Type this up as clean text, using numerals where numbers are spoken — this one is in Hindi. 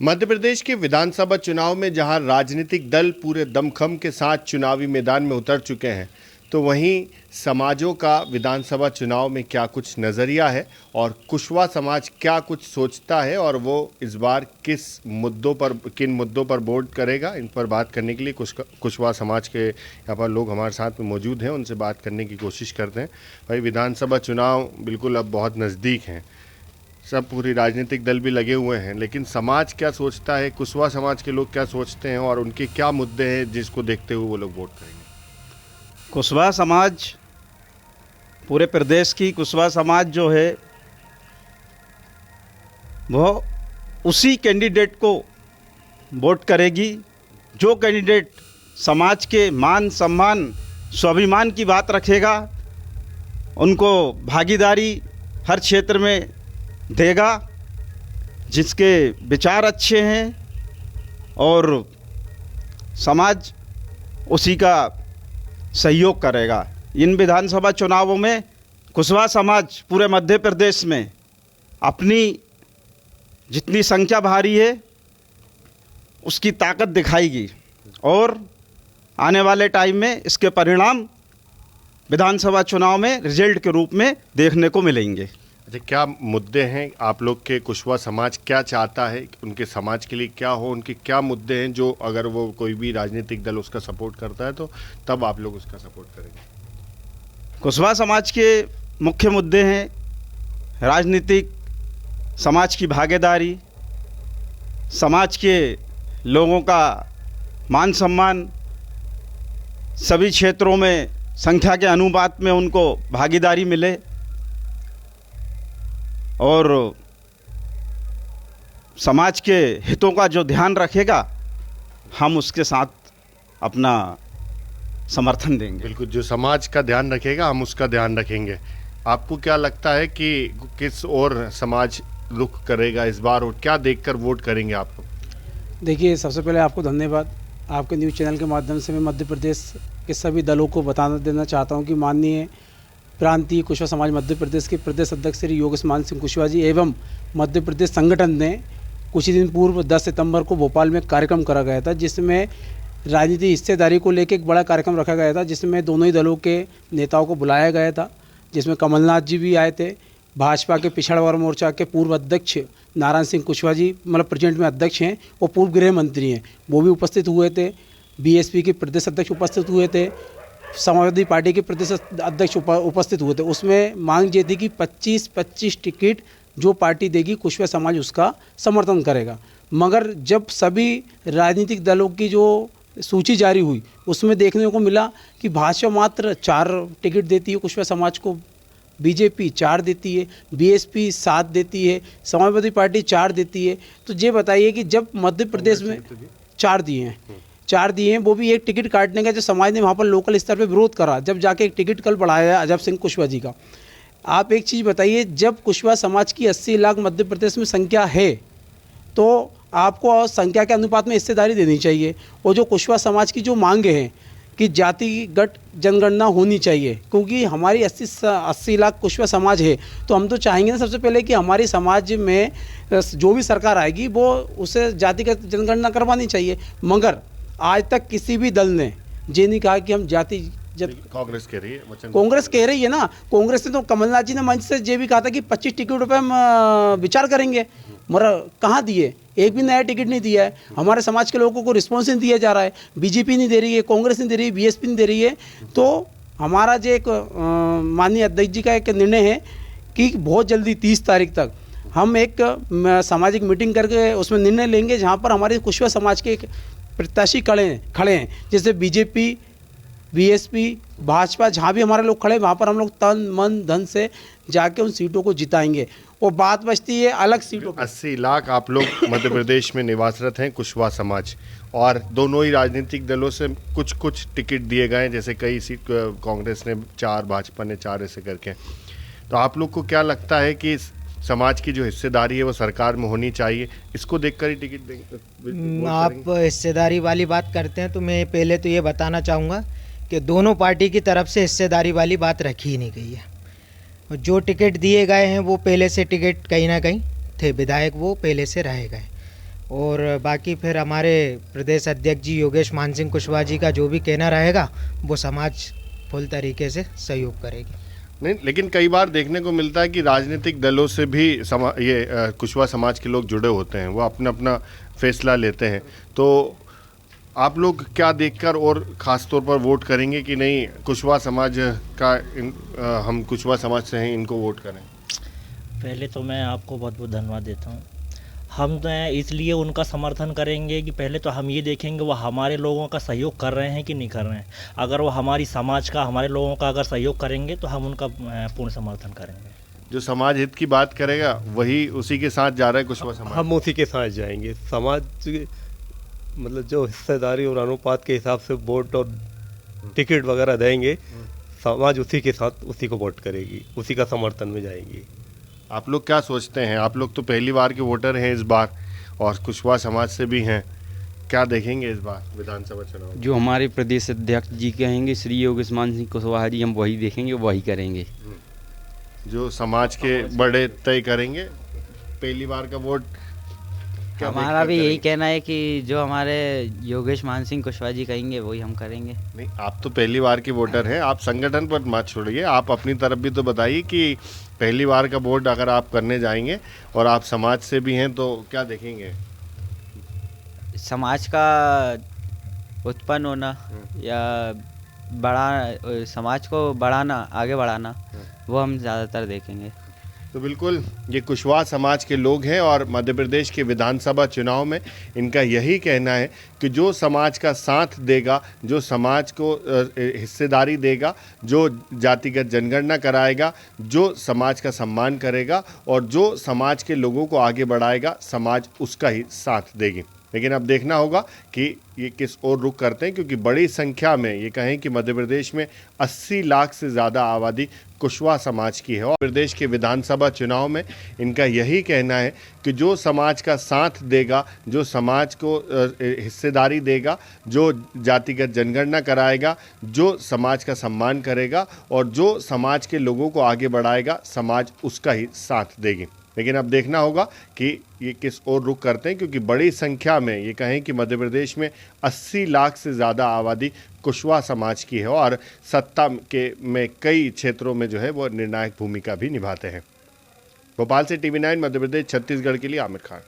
मध्य प्रदेश के विधानसभा चुनाव में जहां राजनीतिक दल पूरे दमखम के साथ चुनावी मैदान में उतर चुके हैं, तो वहीं समाजों का विधानसभा चुनाव में क्या कुछ नज़रिया है और कुशवाहा समाज क्या कुछ सोचता है और वो इस बार किन मुद्दों पर वोट करेगा, इन पर बात करने के लिए कुशवाहा समाज के यहाँ पर लोग हमारे साथ में मौजूद हैं। उनसे बात करने की कोशिश करते हैं। भाई, विधानसभा चुनाव बिल्कुल अब बहुत नज़दीक हैं, सब पूरी राजनीतिक दल भी लगे हुए हैं, लेकिन समाज क्या सोचता है, कुशवाहा समाज के लोग क्या सोचते हैं और उनके क्या मुद्दे हैं जिसको देखते हुए वो लोग वोट करेंगे। कुशवाहा समाज, पूरे प्रदेश की कुशवाहा समाज जो है वो उसी कैंडिडेट को वोट करेगी जो कैंडिडेट समाज के मान सम्मान स्वाभिमान की बात रखेगा, उनको भागीदारी हर क्षेत्र में देगा, जिसके विचार अच्छे हैं और समाज उसी का सहयोग करेगा। इन विधानसभा चुनावों में कुशवाहा समाज पूरे मध्य प्रदेश में अपनी जितनी संख्या भारी है उसकी ताकत दिखाएगी और आने वाले टाइम में इसके परिणाम विधानसभा चुनाव में रिजल्ट के रूप में देखने को मिलेंगे। अच्छा, क्या मुद्दे हैं आप लोग के? कुशवाहा समाज क्या चाहता है, उनके समाज के लिए क्या हो, उनके क्या मुद्दे हैं जो अगर वो कोई भी राजनीतिक दल उसका सपोर्ट करता है तो तब आप लोग उसका सपोर्ट करेंगे? कुशवाहा समाज के मुख्य मुद्दे हैं राजनीतिक समाज की भागीदारी, समाज के लोगों का मान सम्मान, सभी क्षेत्रों में संख्या के अनुपात में उनको भागीदारी मिले और समाज के हितों का जो ध्यान रखेगा हम उसके साथ अपना समर्थन देंगे। बिल्कुल, जो समाज का ध्यान रखेगा हम उसका ध्यान रखेंगे। आपको क्या लगता है कि किस और समाज रुख करेगा इस बार और क्या देखकर वोट करेंगे आप लोग? देखिए, सबसे पहले आपको धन्यवाद। आपके न्यूज़ चैनल के माध्यम से मैं मध्य प्रदेश के सभी दलों को बता देना चाहता हूं कि माननीय प्रांतीय कुशवाहा समाज मध्य प्रदेश के प्रदेश अध्यक्ष श्री योगेश मान सिंह कुशवाहा जी एवं मध्य प्रदेश संगठन ने कुछ ही दिन पूर्व 10 सितंबर को भोपाल में कार्यक्रम करा गया था, जिसमें राजनीतिक हिस्सेदारी को लेकर एक बड़ा कार्यक्रम रखा गया था, जिसमें दोनों ही दलों के नेताओं को बुलाया गया था, जिसमें कमलनाथ जी भी आए थे, भाजपा के पिछड़ा वर्ग मोर्चा के पूर्व अध्यक्ष नारायण सिंह कुशवाहा जी, मतलब प्रेजेंट में अध्यक्ष हैं, वो पूर्व गृह मंत्री हैं, वो भी उपस्थित हुए थे। बीएसपी के प्रदेश अध्यक्ष उपस्थित हुए थे, समाजवादी पार्टी के प्रदेश अध्यक्ष उपस्थित हुए थे। उसमें मांग ये थी कि 25-25 टिकट जो पार्टी देगी कुशवाहा समाज उसका समर्थन करेगा। मगर जब सभी राजनीतिक दलों की जो सूची जारी हुई उसमें देखने को मिला कि भाजपा मात्र 4 टिकट देती है कुशवाहा समाज को, बीजेपी 4 देती है, बीएसपी 7 देती है, समाजवादी पार्टी 4 देती है। तो ये बताइए कि जब मध्य प्रदेश में 4 दिए हैं, वो भी एक टिकट काटने का जो समाज ने वहाँ पर लोकल स्तर पे विरोध करा, जब जाके एक टिकट कल बढ़ाया अजब सिंह कुशवाहा जी का। आप एक चीज़ बताइए, जब कुशवाहा समाज की 80 लाख मध्य प्रदेश में संख्या है तो आपको संख्या के अनुपात में हिस्सेदारी देनी चाहिए। और जो कुशवाहा समाज की जो मांगे हैं कि जातिगत जनगणना होनी चाहिए, क्योंकि हमारी 80 लाख कुशवाहा समाज है, तो हम तो चाहेंगे ना सबसे पहले कि हमारी समाज में जो भी सरकार आएगी वो उसे जातिगत जनगणना करवानी चाहिए। मगर आज तक किसी भी दल ने ये नहीं कहा कि हम कांग्रेस कह रही है, कांग्रेस कह रही है ना, कांग्रेस ने तो कमलनाथ जी ने मंच से ये भी कहा था कि 25 टिकट पे हम विचार करेंगे, मगर कहाँ दिए? एक भी नया टिकट नहीं दिया है। हमारे समाज के लोगों को रिस्पॉन्स नहीं दिया जा रहा है, बीजेपी नहीं दे रही है, कांग्रेस नहीं दे रही है, बीएसपी नहीं दे रही है। तो हमारा जो एक माननीय अध्यक्ष जी का एक निर्णय है कि बहुत जल्दी 30 तारीख तक हम एक सामाजिक मीटिंग करके उसमें निर्णय लेंगे, जहाँ पर हमारे कुशवाहा समाज के प्रत्याशी खड़े हैं, जैसे बीजेपी, बीएसपी, भाजपा, जहाँ भी हमारे लोग खड़े वहाँ पर हम लोग तन मन धन से जाके उन सीटों को जिताएंगे। और बात बचती है अलग सीटों की। 80 लाख आप लोग मध्य प्रदेश में निवासरत हैं कुशवाहा समाज, और दोनों ही राजनीतिक दलों से कुछ कुछ टिकट दिए गए, जैसे कई सीट कांग्रेस ने 4, भाजपा ने 4 ऐसे करके। तो आप लोग को क्या लगता है कि समाज की जो हिस्सेदारी है वो सरकार में होनी चाहिए, इसको देखकर ही टिकट देंगे? आप हिस्सेदारी वाली बात करते हैं तो मैं पहले तो ये बताना चाहूँगा कि दोनों पार्टी की तरफ से हिस्सेदारी वाली बात रखी ही नहीं गई है। और जो टिकट दिए गए हैं वो पहले से टिकट कहीं ना कहीं थे, विधायक वो पहले से रहे गए। और बाकी फिर हमारे प्रदेश अध्यक्ष जी योगेश मान सिंह कुशवाहा जी का जो भी कहना रहेगा वो समाज फुल तरीके से सहयोग करेगी। नहीं, लेकिन कई बार देखने को मिलता है कि राजनीतिक दलों से भी कुशवाहा समाज के लोग जुड़े होते हैं, वो अपना अपना फैसला लेते हैं। तो आप लोग क्या देखकर और ख़ास तौर पर वोट करेंगे कि नहीं कुशवाहा समाज का हम कुशवाहा समाज से हैं, इनको वोट करें? पहले तो मैं आपको बहुत बहुत धन्यवाद देता हूँ। हम तो इसलिए उनका समर्थन करेंगे कि पहले तो हम ये देखेंगे वो हमारे लोगों का सहयोग कर रहे हैं कि नहीं कर रहे हैं। अगर वो हमारी समाज का, हमारे लोगों का अगर सहयोग करेंगे तो हम उनका पूर्ण समर्थन करेंगे। जो समाज हित की बात करेगा वही उसी के साथ जा रहा है कुशवाहा समाज। हम उसी के साथ जाएंगे। समाज मतलब जो हिस्सेदारी और अनुपात के हिसाब से वोट और टिकट वगैरह देंगे, समाज उसी के साथ उसी को वोट करेगी, उसी का समर्थन में जाएंगी। आप लोग क्या सोचते हैं? आप लोग तो पहली बार के वोटर हैं इस बार और कुशवाहा समाज से भी हैं, क्या देखेंगे इस बार विधानसभा चुनाव? जो हमारे प्रदेश अध्यक्ष जी कहेंगे श्री योगेश मान सिंह कुशवाहा जी, हम वही देखेंगे, वही करेंगे। जो समाज के बड़े तय करेंगे, पहली बार का वोट हमारा भी यही कहना है कि जो हमारे योगेश मान सिंह कुशवाहा जी कहेंगे वही हम करेंगे। नहीं, आप तो पहली बार के वोटर हैं, आप संगठन पर मत छोड़िए, आप अपनी तरफ भी तो बताइए कि पहली बार का वोट अगर आप करने जाएंगे और आप समाज से भी हैं तो क्या देखेंगे? समाज का उत्पन्न होना या बड़ा समाज को बढ़ाना, आगे बढ़ाना, वो हम ज़्यादातर देखेंगे। तो बिल्कुल ये कुशवाहा समाज के लोग हैं और मध्य प्रदेश के विधानसभा चुनाव में इनका यही कहना है कि जो समाज का साथ देगा, जो समाज को हिस्सेदारी देगा, जो जातिगत जनगणना कराएगा, जो समाज का सम्मान करेगा और जो समाज के लोगों को आगे बढ़ाएगा, समाज उसका ही साथ देगी। लेकिन अब देखना होगा कि ये किस ओर रुख करते हैं, क्योंकि बड़ी संख्या में ये कहें कि मध्य प्रदेश में 80 लाख से ज़्यादा आबादी कुशवाहा समाज की है और प्रदेश के विधानसभा चुनाव में इनका यही कहना है कि जो समाज का साथ देगा, जो समाज को हिस्सेदारी देगा, जो जातिगत जनगणना कराएगा, जो समाज का सम्मान करेगा और जो समाज के लोगों को आगे बढ़ाएगा, समाज उसका ही साथ देगी। लेकिन अब देखना होगा कि ये किस ओर रुख करते हैं, क्योंकि बड़ी संख्या में ये कहें कि मध्य प्रदेश में 80 लाख से ज़्यादा आबादी कुशवाहा समाज की है और सत्ता के में कई क्षेत्रों में जो है वो निर्णायक भूमिका भी निभाते हैं। भोपाल से TV9 मध्य प्रदेश छत्तीसगढ़ के लिए आमिर खान।